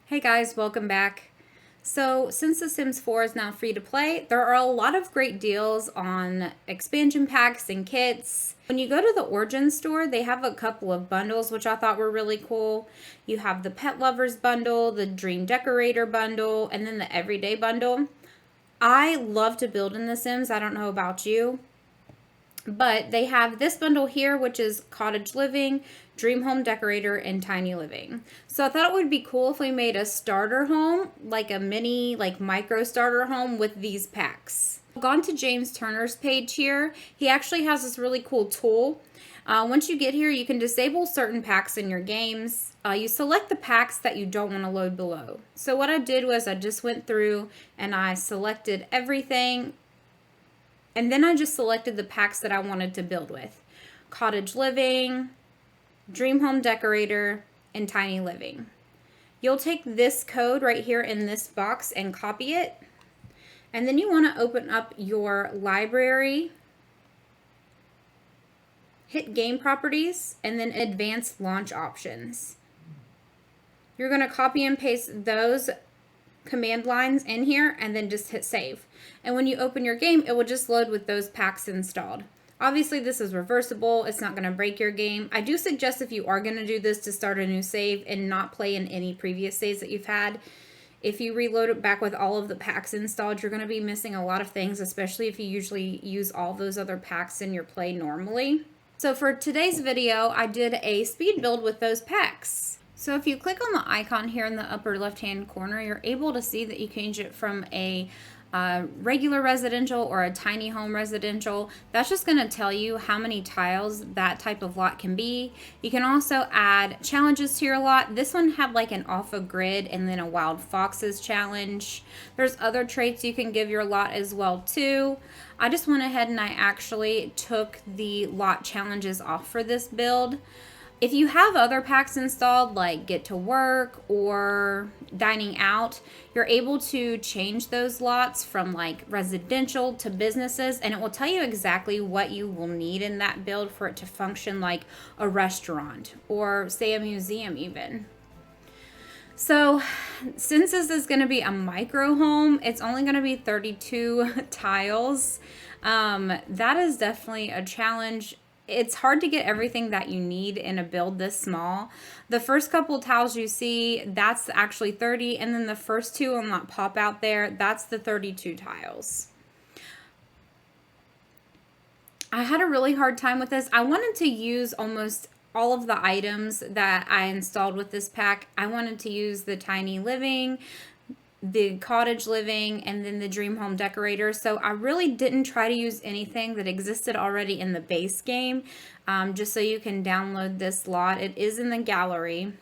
Hey guys, welcome back. So, since The Sims 4 is now free to play, there are a lot of great deals on expansion packs and kits. When you go to the Origin store, they have a couple of bundles which I thought were really cool. You have the Pet Lovers bundle, the Dream Decorator bundle, and then the Everyday bundle. I love to build in The Sims. I don't know about you, but they have this bundle here, which is Cottage Living, Dream Home Decorator, and Tiny Living. So I thought it would be cool if we made a starter home, like a mini, micro starter home with these packs. I've gone to James Turner's page here. He actually has this really cool tool. Once you get here, you can disable certain packs in your games. You select the packs that you don't want to load below. So what I did was I just went through and I selected everything. And then I just selected the packs that I wanted to build with. Cottage Living, Dream Home Decorator, and Tiny Living. You'll take this code right here in this box and copy it. And then you want to open up your library, hit Game Properties, and then Advanced Launch Options. You're going to copy and paste those command lines in here and then just hit save. And when you open your game, it will just load with those packs installed. Obviously, this is reversible. It's not going to break your game. I do suggest if you are going to do this to start a new save and not play in any previous saves that you've had. If you reload it back with all of the packs installed, you're going to be missing a lot of things, especially if you usually use all those other packs in your play normally. So for today's video, I did a speed build with those packs. So if you click on the icon here in the upper left-hand corner, you're able to see that you can change it from a regular residential or a tiny home residential. That's just going to tell you how many tiles that type of lot can be. You can also add challenges to your lot. This one had like an off a grid and then a wild foxes challenge. There's other traits you can give your lot as well too. I just went ahead and I actually took the lot challenges off for this build. If you have other packs installed like Get to Work or Dining Out, you're able to change those lots from like residential to businesses, and it will tell you exactly what you will need in that build for it to function like a restaurant or say a museum even. So since this is going to be a micro home, it's only going to be 32 tiles. That is definitely a challenge. It's hard to get everything that you need in a build this small. The first couple tiles you see, that's actually 30, and then the first two on that pop out there, that's the 32 tiles. I had a really hard time with this. I wanted to use almost all of the items that I installed with this pack. I wanted to use the Tiny Living, the Cottage Living, and then the Dream Home Decorator. So I really didn't try to use anything that existed already in the base game, just so you can download this lot. It is in the gallery.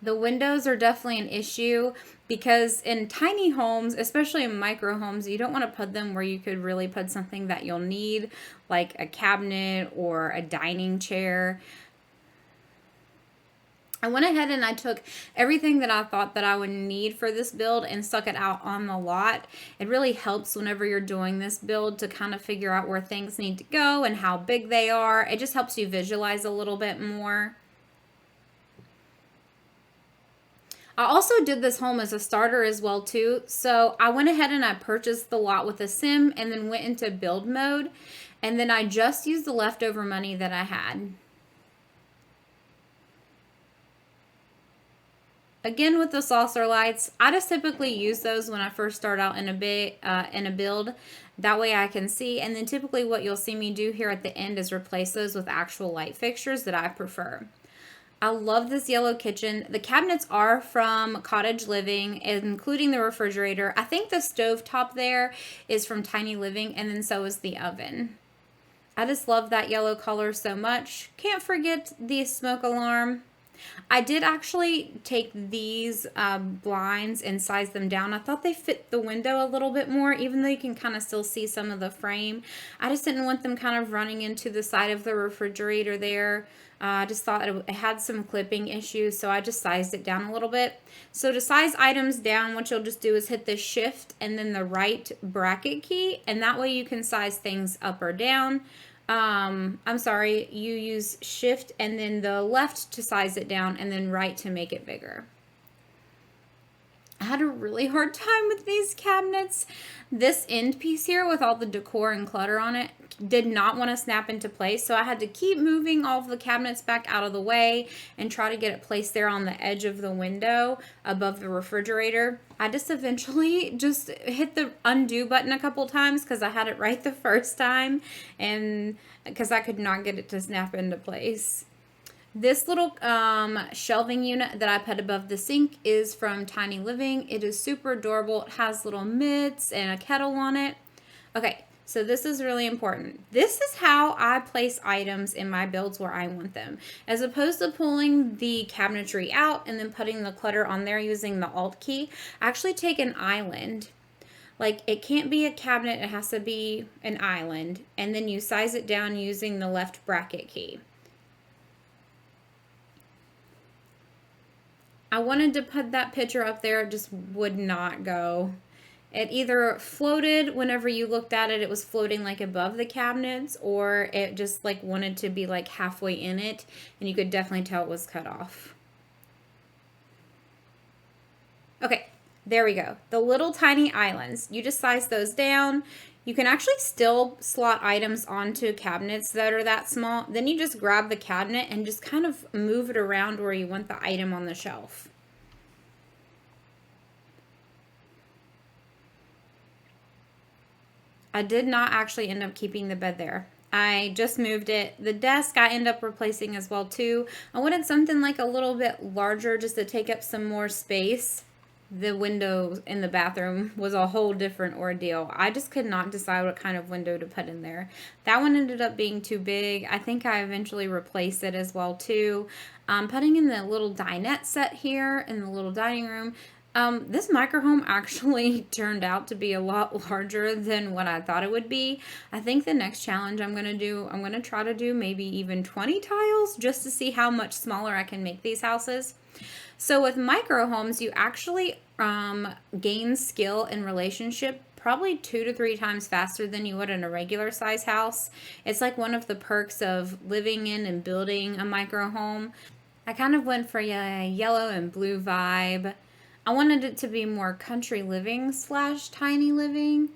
The windows are definitely an issue because in tiny homes, especially in micro homes, you don't want to put them where you could really put something that you'll need, like a cabinet or a dining chair. I went ahead and I took everything that I thought that I would need for this build and stuck it out on the lot. It really helps whenever you're doing this build to kind of figure out where things need to go and how big they are. It just helps you visualize a little bit more. I also did this home as a starter as well too. So I went ahead and I purchased the lot with a sim and then went into build mode. And then I just used the leftover money that I had. Again, with the saucer lights, I just typically use those when I first start out in a build. That way I can see. And then typically what you'll see me do here at the end is replace those with actual light fixtures that I prefer. I love this yellow kitchen. The cabinets are from Cottage Living, including the refrigerator. I think the stove top there is from Tiny Living, and then so is the oven. I just love that yellow color so much. Can't forget the smoke alarm. I did actually take these blinds and size them down. I thought they fit the window a little bit more, even though you can kind of still see some of the frame. I just didn't want them kind of running into the side of the refrigerator there. I just thought it had some clipping issues, so I just sized it down a little bit. So to size items down, what you'll just do is hit the shift and then the right bracket key, and that way you can size things up or down. I'm sorry, you use shift and then the left to size it down and then right to make it bigger. I had a really hard time with these cabinets. This end piece here with all the decor and clutter on it did not want to snap into place, so I had to keep moving all of the cabinets back out of the way and try to get it placed there on the edge of the window above the refrigerator. I just eventually just hit the undo button a couple times because I had it right the first time and because I could not get it to snap into place. This little shelving unit that I put above the sink is from Tiny Living. It is super adorable. It has little mitts and a kettle on it. Okay, so this is really important. This is how I place items in my builds where I want them. As opposed to pulling the cabinetry out and then putting the clutter on there using the Alt key, I actually take an island. Like, it can't be a cabinet, it has to be an island. And then you size it down using the left bracket key. I wanted to put that picture up there, it just would not go. It either floated whenever you looked at it, it was floating like above the cabinets, or it just like wanted to be like halfway in it, and you could definitely tell it was cut off. Okay, there we go. The little tiny islands, you just size those down. You can actually still slot items onto cabinets that are that small. Then you just grab the cabinet and just kind of move it around where you want the item on the shelf. I did not actually end up keeping the bed there. I just moved it. The desk I end up replacing as well too. I wanted something like a little bit larger just to take up some more space. The window in the bathroom was a whole different ordeal. I just could not decide what kind of window to put in there. That one ended up being too big. I think I eventually replaced it as well too. Putting in the little dinette set here in the little dining room. This microhome actually turned out to be a lot larger than what I thought it would be. I think the next challenge I'm going to try to do maybe even 20 tiles just to see how much smaller I can make these houses. So with micro homes, you actually gain skill and relationship probably 2 to 3 times faster than you would in a regular size house. It's like one of the perks of living in and building a micro home. I kind of went for a yellow and blue vibe. I wanted it to be more country living / tiny living.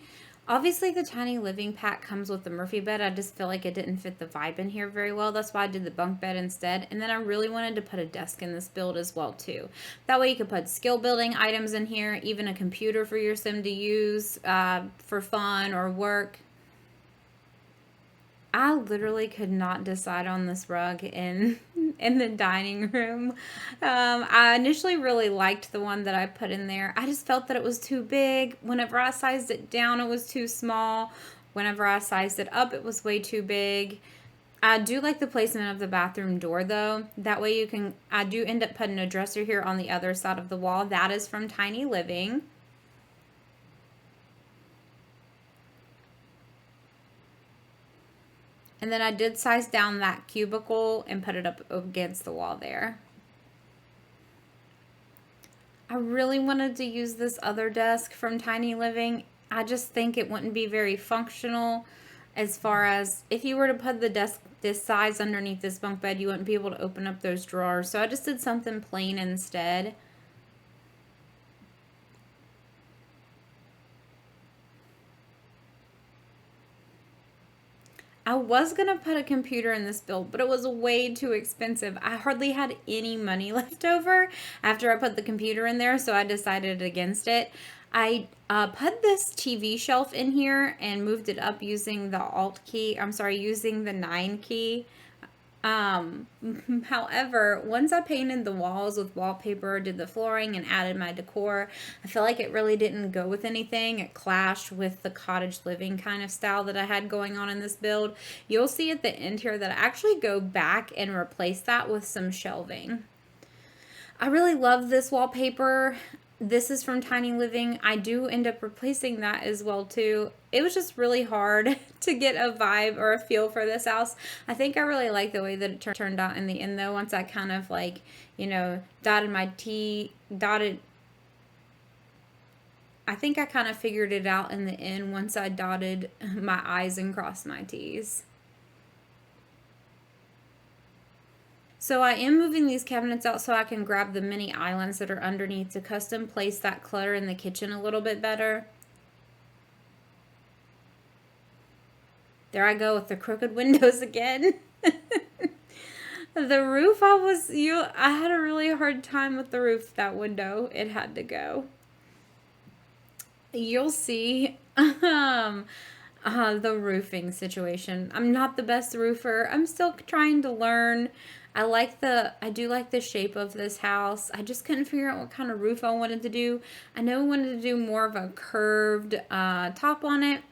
Obviously, the tiny living pack comes with the Murphy bed. I just feel like it didn't fit the vibe in here very well. That's why I did the bunk bed instead. And then I really wanted to put a desk in this build as well too. That way you could put skill building items in here, even a computer for your sim to use for fun or work. I literally could not decide on this rug in the dining room. I initially really liked the one that I put in there. I just felt that it was too big. Whenever I sized it down, it was too small. Whenever I sized it up, it was way too big. I do like the placement of the bathroom door though. That way you can, I do end up putting a dresser here on the other side of the wall. That is from Tiny Living. And then I did size down that cubicle and put it up against the wall there. I really wanted to use this other desk from Tiny Living. I just think it wouldn't be very functional as far as if you were to put the desk this size underneath this bunk bed, you wouldn't be able to open up those drawers. So I just did something plain instead. I was going to put a computer in this build, but it was way too expensive. I hardly had any money left over after I put the computer in there, so I decided against it. I put this TV shelf in here and moved it up using the Alt key. I'm sorry, using the 9 key. However, once I painted the walls with wallpaper, did the flooring, and added my decor, I feel like it really didn't go with anything. It clashed with the cottage living kind of style that I had going on in this build. You'll see at the end here that I actually go back and replace that with some shelving. I really love this wallpaper. This is from Tiny Living. I do end up replacing that as well too. It was just really hard to get a vibe or a feel for this house. I think I really like the way that it turned out in the end though. Once I kind of like, you know, I think I kind of figured it out in the end once I dotted my I's and crossed my T's. So I am moving these cabinets out so I can grab the mini islands that are underneath to custom place that clutter in the kitchen a little bit better. There I go with the crooked windows again. The roof, I had a really hard time with the roof, that window. It had to go. You'll see the roofing situation. I'm not the best roofer. I'm still trying to learn. I do like the shape of this house. I just couldn't figure out what kind of roof I wanted to do. I know I wanted to do more of a curved top on it.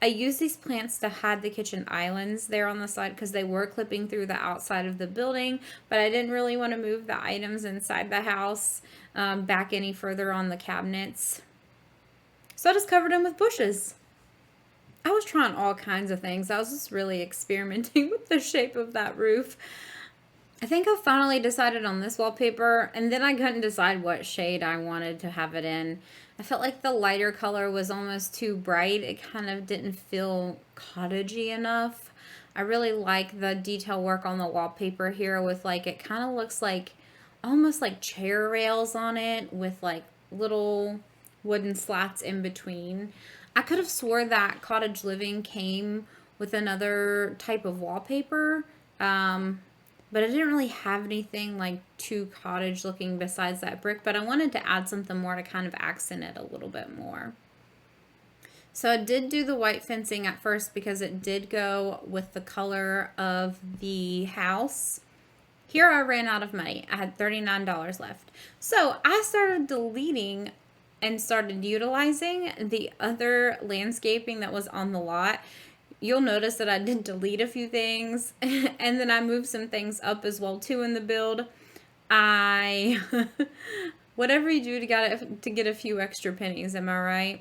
I used these plants to hide the kitchen islands there on the side because they were clipping through the outside of the building, but I didn't really want to move the items inside the house back any further on the cabinets. So I just covered them with bushes. I was trying all kinds of things. I was just really experimenting with the shape of that roof. I think I finally decided on this wallpaper, and then I couldn't decide what shade I wanted to have it in. I felt like the lighter color was almost too bright. It kind of didn't feel cottagey enough. I really like the detail work on the wallpaper here with like, it kind of looks like almost like chair rails on it with like little wooden slats in between. I could have swore that Cottage Living came with another type of wallpaper, but I didn't really have anything like too cottage looking besides that brick, but I wanted to add something more to kind of accent it a little bit more. So I did do the white fencing at first because it did go with the color of the house. Here I ran out of money. I had $39 left. So I started deleting and started utilizing the other landscaping that was on the lot. You'll notice that I did delete a few things and then I moved some things up as well too in the build. Whatever you do to get a few extra pennies, am I right?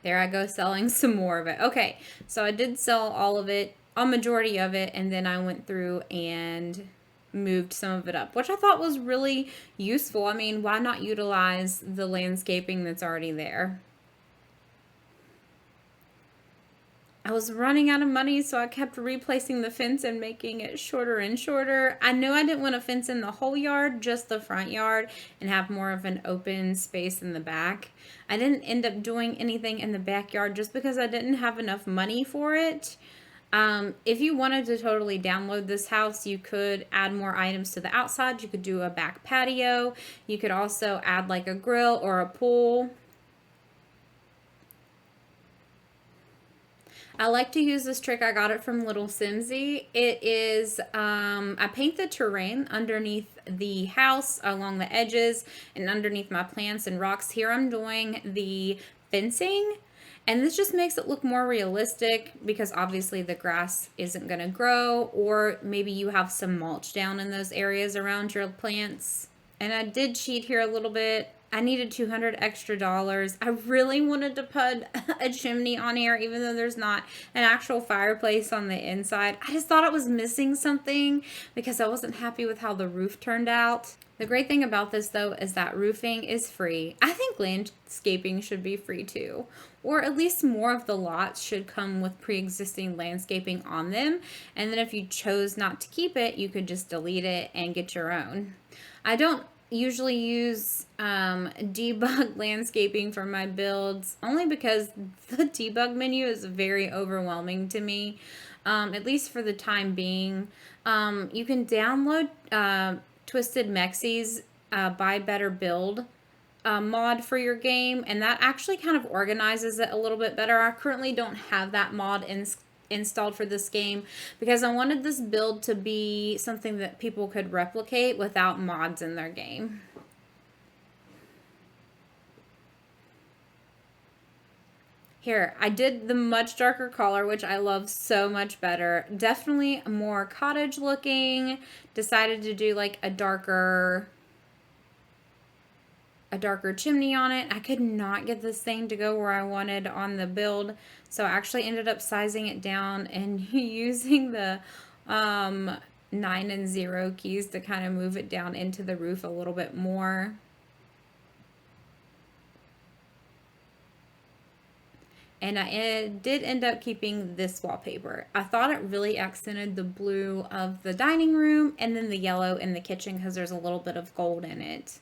There I go selling some more of it. Okay, so I did sell all of it, a majority of it, and then I went through and moved some of it up, which I thought was really useful. I mean, why not utilize the landscaping that's already there? I was running out of money, so I kept replacing the fence and making it shorter and shorter. I knew I didn't want to fence in the whole yard, just the front yard, and have more of an open space in the back. I didn't end up doing anything in the backyard just because I didn't have enough money for it. If you wanted to totally download this house, you could add more items to the outside. You could do a back patio. You could also add like a grill or a pool. I like to use this trick. I got it from Little Simsy. It is, I paint the terrain underneath the house along the edges and underneath my plants and rocks. Here I'm doing the fencing, and this just makes it look more realistic because obviously the grass isn't going to grow, or maybe you have some mulch down in those areas around your plants. And I did cheat here a little bit. I needed $200 extra. I really wanted to put a chimney on here, even though there's not an actual fireplace on the inside. I just thought it was missing something because I wasn't happy with how the roof turned out. The great thing about this, though, is that roofing is free. I think landscaping should be free, too. Or at least more of the lots should come with pre-existing landscaping on them. And then if you chose not to keep it, you could just delete it and get your own. I don't usually use debug landscaping for my builds only because the debug menu is very overwhelming to me, at least for the time being. You can download Twisted Mexie's Buy Better Build mod for your game, and that actually kind of organizes it a little bit better. I currently don't have that mod installed for this game because I wanted this build to be something that people could replicate without mods in their game. Here, I did the much darker color, which I love so much better. Definitely more cottage looking. Decided to do like a darker chimney on it. I could not get this thing to go where I wanted on the build, so I actually ended up sizing it down and using the 9 and 0 keys to kind of move it down into the roof a little bit more. And I did end up keeping this wallpaper. I thought it really accented the blue of the dining room and then the yellow in the kitchen because there's a little bit of gold in it.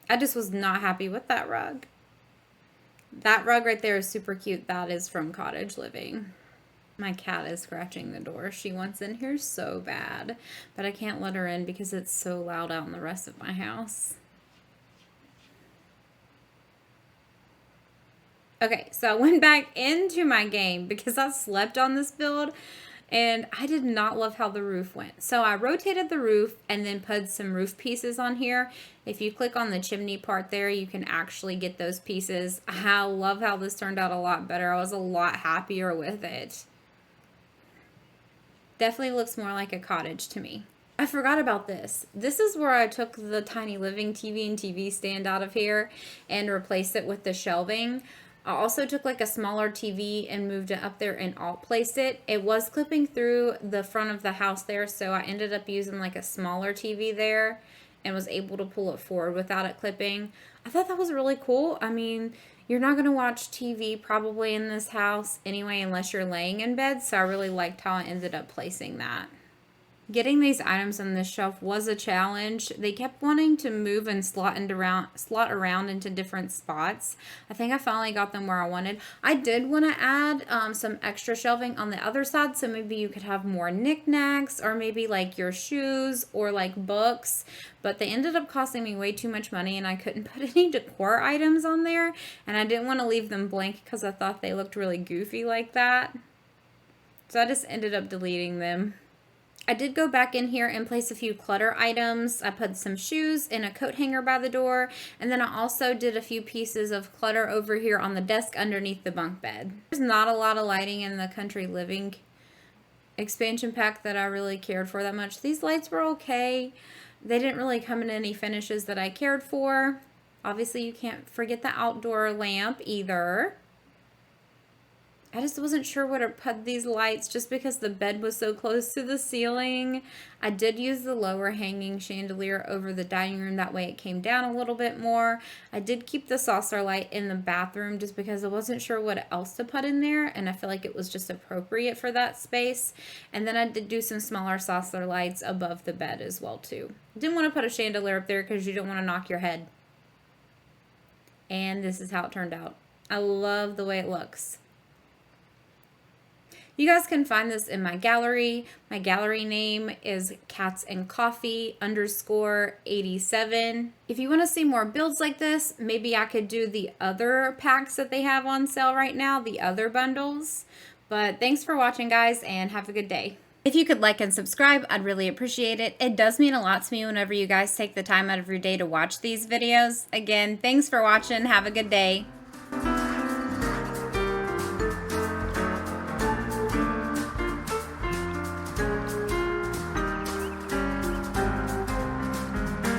I just was not happy with that rug. That rug right there is super cute. That is from Cottage Living. My cat is scratching the door. She wants in here so bad, but I can't let her in because it's so loud out in the rest of my house. Okay, so I went back into my game because I slept on this build and I did not love how the roof went. So I rotated the roof and then put some roof pieces on here. If you click on the chimney part there, you can actually get those pieces. I love how this turned out a lot better. I was a lot happier with it. Definitely looks more like a cottage to me. I forgot about this. This is where I took the tiny living TV and TV stand out of here and replaced it with the shelving. I also took like a smaller TV and moved it up there and alt placed it. It was clipping through the front of the house there, so I ended up using like a smaller TV there and was able to pull it forward without it clipping. I thought that was really cool. I mean, you're not going to watch TV probably in this house anyway unless you're laying in bed, so I really liked how I ended up placing that. Getting these items on this shelf was a challenge. They kept wanting to move and slot around into different spots. I think I finally got them where I wanted. I did want to add some extra shelving on the other side, so maybe you could have more knickknacks or maybe like your shoes or like books, but they ended up costing me way too much money and I couldn't put any decor items on there, and I didn't want to leave them blank because I thought they looked really goofy like that. So I just ended up deleting them. I did go back in here and place a few clutter items. I put some shoes in a coat hanger by the door, and then I also did a few pieces of clutter over here on the desk underneath the bunk bed. There's not a lot of lighting in the country living expansion pack that I really cared for that much. These lights were okay. They didn't really come in any finishes that I cared for. Obviously, you can't forget the outdoor lamp either. I just wasn't sure where to put these lights just because the bed was so close to the ceiling. I did use the lower hanging chandelier over the dining room. That way it came down a little bit more. I did keep the saucer light in the bathroom just because I wasn't sure what else to put in there, and I feel like it was just appropriate for that space. And then I did do some smaller saucer lights above the bed as well too. Didn't want to put a chandelier up there because you don't want to knock your head. And this is how it turned out. I love the way it looks. You guys can find this in my gallery. My gallery name is catsandcoffee_87. If you want to see more builds like this, maybe I could do the other packs that they have on sale right now, the other bundles. But thanks for watching, guys, and have a good day. If you could like and subscribe, I'd really appreciate it. It does mean a lot to me whenever you guys take the time out of your day to watch these videos. Again, thanks for watching. Have a good day.